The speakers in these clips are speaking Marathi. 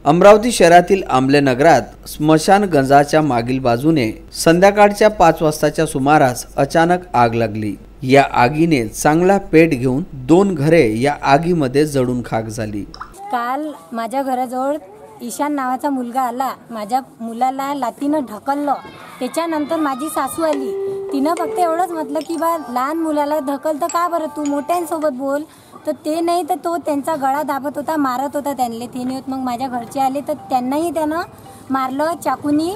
अमरावती शहरातील आंबले नगरात स्मशानगंजाच्या मागील बाजूने संध्याकाळच्या 5 वाजताच्या सुमारास अचानक आग लागली। या आगीने चांगला पेट घेऊन 2 घरे या आगीमध्ये जळून खाक झाली। काल माझ्या घराजवळ ईशान नावाचा मुलगा आला, माझ्या मुलाला लातीनं ढकललं। त्याच्यानंतर माझी सासू आली, तिनं फक्त एवढंच म्हटलं की बा लहान मुलाला ढकलतं का बरं, तू मोठ्यांसोबत बोल। तर ते नाही तर तो त्यांचा गळा दाबत होता, मारत होता त्यांना। ते नाही मग माझ्या घरचे आले तर त्यांनाही त्यानं मारलं, चाकूनी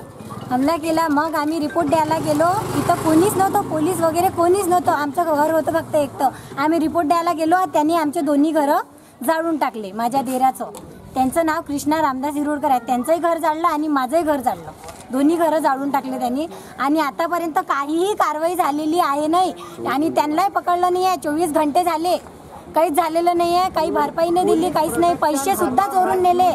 हमला केला। मग आम्ही रिपोर्ट द्यायला गेलो, इथं कोणीच नव्हतं, पोलीस वगैरे कोणीच नव्हतं, आमचं घर होतं फक्त एकटं। आम्ही रिपोर्ट द्यायला गेलो, त्यांनी आमचे दोन्ही घरं जाळून टाकले। माझ्या देराचं, त्यांचं नाव कृष्णा रामदास हिरोडकर आहे, त्यांचंही घर जाळलं आणि माझंही घर जाळलं, दोन्ही घरं जाळून टाकले त्यांनी। आणि आतापर्यंत काहीही कारवाई झालेली आहे नाही आणि त्यांनाही पकडलं नाही आहे। 24 घंटे झाले, काहीच झालेलं नाही आहे, काही भरपाई नाही दिली, काहीच नाही। पैसे सुद्धा चोरून नेले,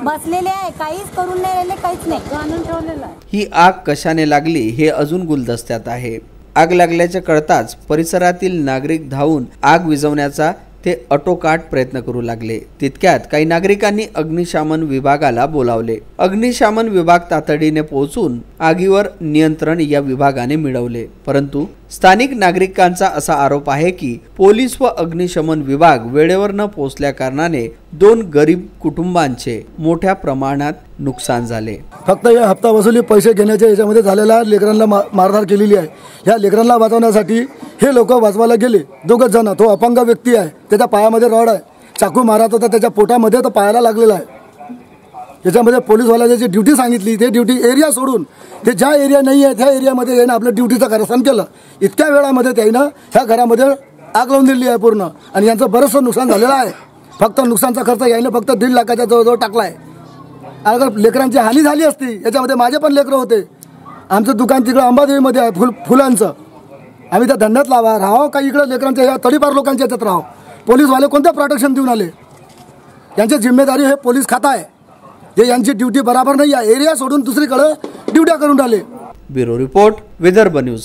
बसलेले आहे, काहीच करून नाही नेले, काहीच नाही आणून ठेवलेलं। ही आग कशाने लागली हे अजून गुलदस्त्यात आहे। आग लागल्याचे कळताच परिसरातील नागरिक धावून आग विझवण्याचा ते अटोकाट प्रयत्न करू लागले। तितक्यात काही नागरिकांनी अग्निशमन विभागाला बोलावले। अग्निशमन विभाग तातडीने पोहोचून आगीवर नियंत्रण या विभागाने मिळवले, परंतु स्थानिक नागरिकांचा असा आरोप आहे की पोलीस व अग्निशमन विभाग वेळेवर न पोहोचल्या कारणाने 2 गरीब कुटुंबांचे मोठ्या प्रमाणात नुकसान झाले। फक्त या हप्ता वसुली पैसे घेण्याच्या याच्यामध्ये झालेला लेकरांना मारहाण केलेली आहे। या लेकरांना वाचवण्यासाठी हे लोक वाचवायला गेले, 2 जण। तो अपंग व्यक्ती आहे, त्याच्या पायामध्ये रॉड आहे, चाकू मारत होता त्याच्या पोटामध्ये, तो पायाला लागलेला आहे। याच्यामध्ये पोलीसवाल्याची ड्युटी सांगितली, ते ड्युटी एरिया सोडून ते ज्या एरिया नाही आहे त्या एरियामध्ये यानं आपल्या ड्युटीचं कार्यक्रम केलं। इतक्या वेळामध्ये त्यानं ह्या घरामध्ये आग लावून दिली आहे पूर्ण, आणि यांचं बरंचसं नुकसान झालेलं आहे। फक्त नुकसानचा खर्च यानं फक्त 1.5 लाखाच्या जवळजवळ टाकला आहे। अगर लेकरांची हानी झाली असती, याच्यामध्ये माझे पण लेकरं होते। आमचं दुकान तिकडं अंबादेवीमध्ये आहे फुलांचं, आम्ही त्या धंद्यात राहावं का इकडं लेकरांच्या या तडीपार लोकांच्या याच्यात राहावं? पोलीसवाले कोणतं प्रोटेक्शन देऊन आले? यांची जिम्मेदारी हे पोलीस खाता आहे, जे यांची ड्युटी बराबर नाही आहे, एरिया सोडून दुसरीकडे ड्युट्या करून आले। Bureau report, Vidarbha news.